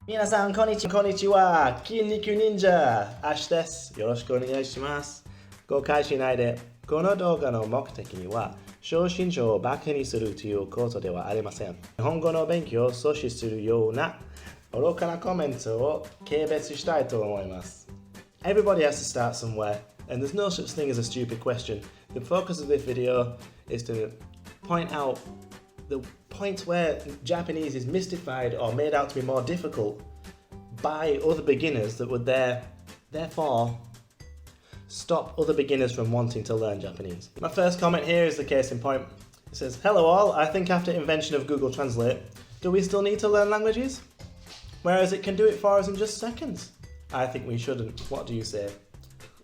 皆さんこんにちは、こんにちは。筋肉忍者、アシです。よろしくお願いします。誤解しないで。この動画の目的には、初心者をバカにするということではありません。日本語の勉強を阻止するような愚かなコメントを軽蔑したいと思います。Everybody has to start somewhere, and there's no such thing as a stupid question. The focus of this video is to point out the point where Japanese is mystified or made out to be more difficult by other beginners that would therefore stop other beginners from wanting to learn Japanese. My first comment here is the case in point. It says, "Hello all, I think after invention of Google Translate, do we still need to learn languages? Whereas it can do it for us in just seconds. I think we shouldn't. What do you say?"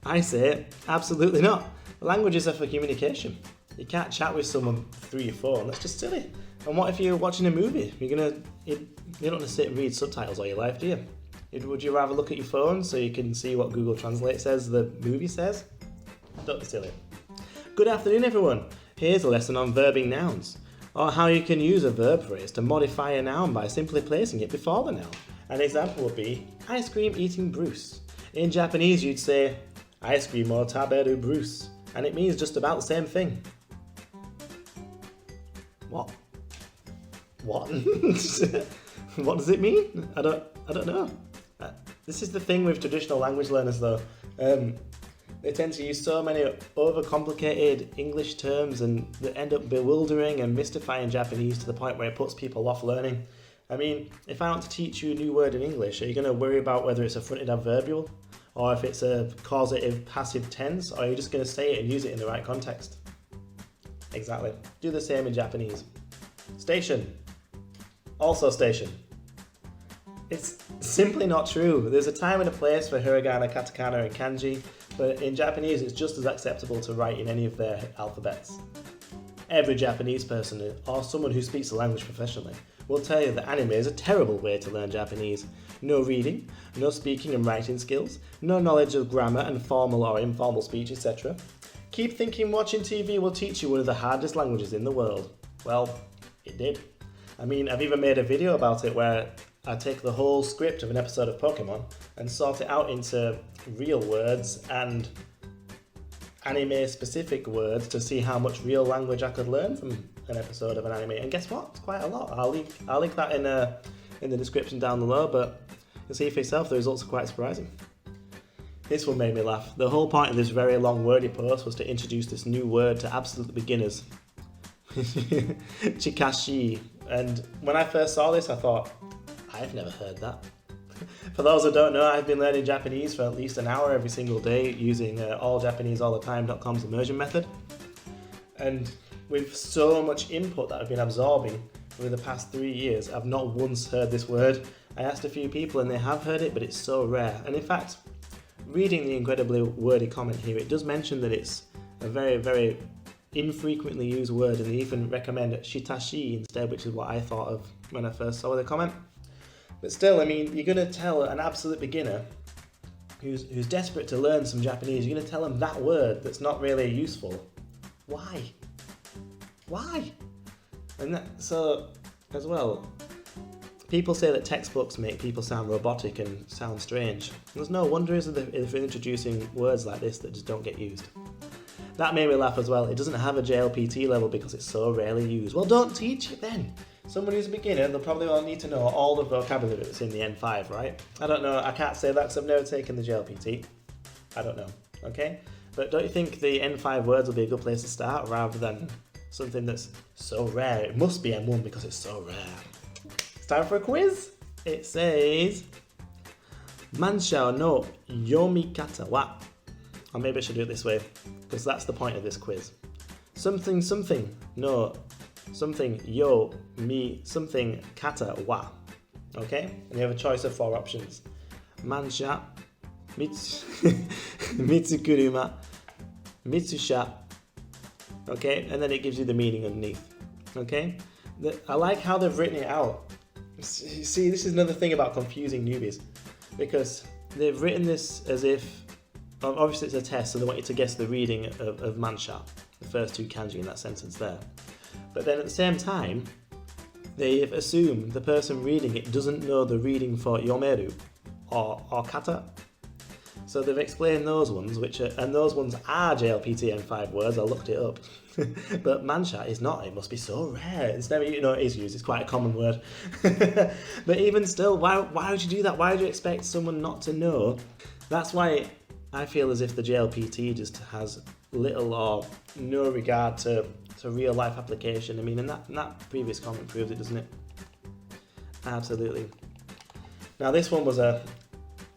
I say, absolutely not. Languages are for communication. You can't chat with someone through your phone. That's just silly. And what if you're watching a movie? You don't want to sit and read subtitles all your life, do you? Would you rather look at your phone so you can see what Google Translate says the movie says? Don't be silly. Good afternoon, everyone. Here's a lesson on verbing nouns, or how you can use a verb phrase to modify a noun by simply placing it before the noun. An example would be ice cream eating Bruce. In Japanese, you'd say ice cream o taberu Bruce, and it means just about the same thing. What? What? What does it mean? I don't know. This is the thing with traditional language learners though. They tend to use so many overcomplicated English terms and they end up bewildering and mystifying Japanese to the point where it puts people off learning. I mean, if I want to teach you a new word in English, are you going to worry about whether it's a fronted adverbial or if it's a causative passive tense, or are you just going to say it and use it in the right context? Exactly. Do the same in Japanese. Station. Also station. It's simply not true. There's a time and a place for hiragana, katakana and kanji, but in Japanese it's just as acceptable to write in any of their alphabets. Every Japanese person, or someone who speaks the language professionally, will tell you that anime is a terrible way to learn Japanese. No reading, no speaking and writing skills, no knowledge of grammar and formal or informal speech, etc. Keep thinking watching TV will teach you one of the hardest languages in the world. Well, it did. I mean, I've even made a video about it where I take the whole script of an episode of Pokemon and sort it out into real words and anime-specific words to see how much real language I could learn from an episode of an anime. And guess what? It's quite a lot. I'll link that in the description down below, but you'll see for yourself the results are quite surprising. This one made me laugh. The whole point of this very long wordy post was to introduce this new word to absolute beginners. Chikashi. And when I first saw this, I thought, I've never heard that. For those who don't know, I've been learning Japanese for at least an hour every single day using alljapaneseallthetime.com's immersion method. And with so much input that I've been absorbing over the past 3 years, I've not once heard this word. I asked a few people and they have heard it, but it's so rare. And in fact, reading the incredibly wordy comment here, it does mention that it's a very, very infrequently used word, and they even recommend shitashi instead, which is what I thought of when I first saw the comment. But still, I mean, you're going to tell an absolute beginner who's desperate to learn some Japanese, you're going to tell them that word that's not really useful. Why? And so, as well, people say that textbooks make people sound robotic and sound strange. There's no wonder if they're introducing words like this that just don't get used. That made me laugh as well. It doesn't have a JLPT level because it's so rarely used. Well, don't teach it then. Someone who's a beginner, they'll probably all need to know all the vocabulary that's in the N5, right? I don't know, I can't say that because I've never taken the JLPT. I don't know, okay? But don't you think the N5 words will be a good place to start rather than something that's so rare? It must be N1 because it's so rare. It's time for a quiz. It says, Manshao no yomikata wa. Or maybe I should do it this way, because that's the point of this quiz. Something something no something yo mi something kata wa. Okay? And you have a choice of 4 options. Mansha, mitsukuruma, mitsusha. Okay? And then it gives you the meaning underneath. Okay? I like how they've written it out. See, this is another thing about confusing newbies, because they've written this as if, obviously it's a test, so they want you to guess the reading of mansha, the first 2 kanji in that sentence there. But then at the same time, They've assumed the person reading it doesn't know the reading for yomeru or kata. So they've explained those ones, and those ones are JLPT N5 words. I looked it up. But mancha is not. It must be so rare. It's never, it is used. It's quite a common word. But even still, why would you do that? Why would you expect someone not to know? That's why I feel as if the JLPT just has little or no regard to real life application. I mean, and that previous comment proves it, doesn't it? Absolutely. Now this one was a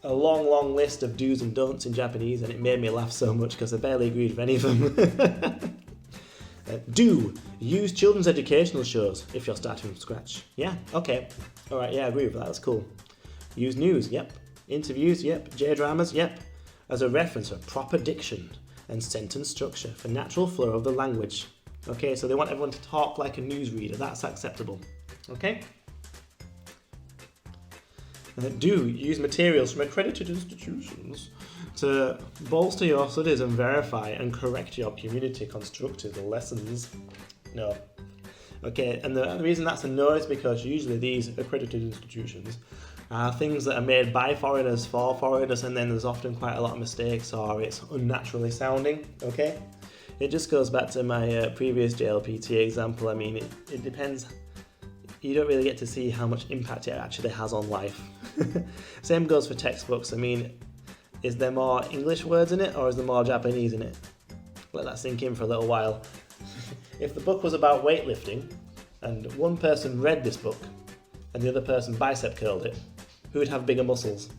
long list of do's and don'ts in Japanese, and it made me laugh so much because I barely agreed with any of them. Do use children's educational shows if you're starting from scratch. Yeah, okay. Alright, yeah, I agree with that. That's cool. Use news, yep. Interviews, yep. J-dramas, yep. As a reference for proper diction and sentence structure for natural flow of the language. Okay, so they want everyone to talk like a newsreader. That's acceptable. Okay? Do use materials from accredited institutions to bolster your studies and verify and correct your community constructed lessons. No. Okay, and the reason that's a no is because usually these accredited institutions are things that are made by foreigners for foreigners, and then there's often quite a lot of mistakes or it's unnaturally sounding, okay? It just goes back to my previous JLPT example. I mean, it depends. You don't really get to see how much impact it actually has on life. Same goes for textbooks. I mean, is there more English words in it or is there more Japanese in it? Let that sink in for a little while. If the book was about weightlifting and one person read this book and the other person bicep curled it, who would have bigger muscles?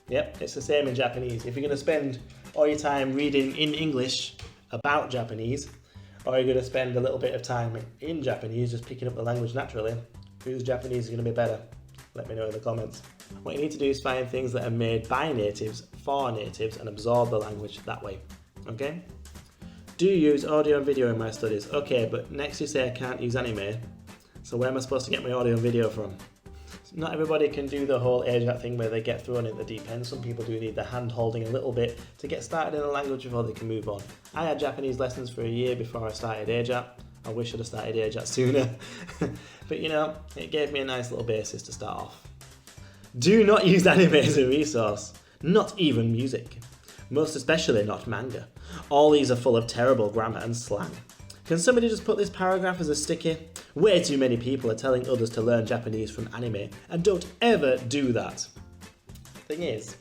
Yep, it's the same in Japanese. If you're going to spend all your time reading in English about Japanese, or you're going to spend a little bit of time in Japanese just picking up the language naturally, whose Japanese is going to be better? Let me know in the comments. What you need to do is find things that are made by natives for natives and absorb the language that way. Okay? Do use audio and video in my studies. Okay, but next you say I can't use anime, so where am I supposed to get my audio and video from? Not everybody can do the whole AJATT thing where they get thrown in the deep end. Some people do need the hand holding a little bit to get started in a language before they can move on. I had Japanese lessons for a year before I started AJATT. I wish I'd have started AJATT sooner. But you know, it gave me a nice little basis to start off. Do not use anime as a resource. Not even music. Most especially not manga. All these are full of terrible grammar and slang. Can somebody just put this paragraph as a sticky? Way too many people are telling others to learn Japanese from anime, and don't ever do that. Thing is,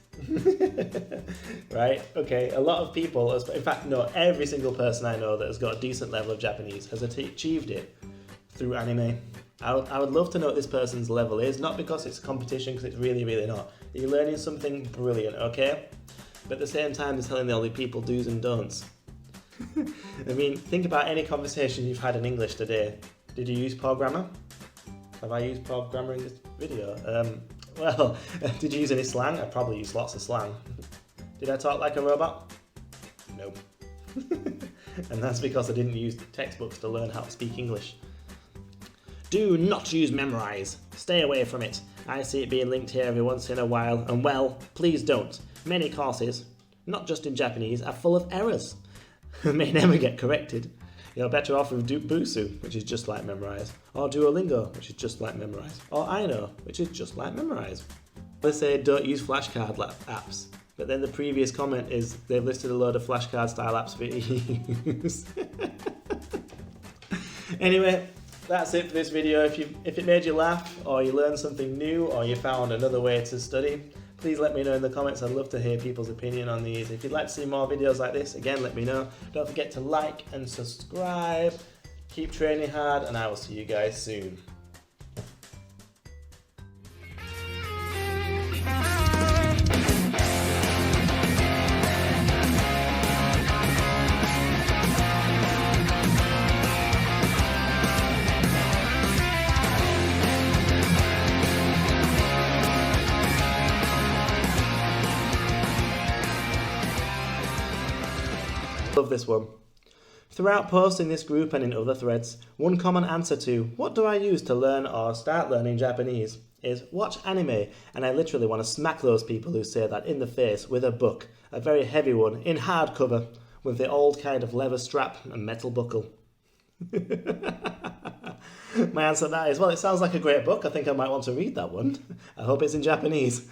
right? Okay, a lot of people, in fact, no, every single person I know that has got a decent level of Japanese has achieved it through anime. I would love to know what this person's level is, not because it's a competition, because it's really, really not. You're learning something brilliant, okay? But at the same time, they're telling the other people do's and don'ts. I mean, think about any conversation you've had in English today. Did you use poor grammar? Have I used poor grammar in this video? Well, did you use any slang? I probably used lots of slang. Did I talk like a robot? Nope. And that's because I didn't use textbooks to learn how to speak English. Do not use memorize. Stay away from it. I see it being linked here every once in a while, and well, please don't. Many courses, not just in Japanese, are full of errors. May never get corrected. You're better off with Busu, which is just like memorize, or Duolingo, which is just like memorize, or Aino, which is just like memorize. Let's say don't use flashcard apps, but then the previous comment is they've listed a load of flashcard style apps for use. Anyway, that's it for this video. If it made you laugh, or you learned something new, or you found another way to study, please let me know in the comments. I'd love to hear people's opinion on these. If you'd like to see more videos like this, again, let me know. Don't forget to like and subscribe. Keep training hard, and I will see you guys soon. Love this one. Throughout posting this group and in other threads, one common answer to what do I use to learn or start learning Japanese is watch anime, and I literally want to smack those people who say that in the face with a book, a very heavy one, in hardcover, with the old kind of leather strap and metal buckle. My answer to that is, well, it sounds like a great book. I think I might want to read that one. I hope it's in Japanese.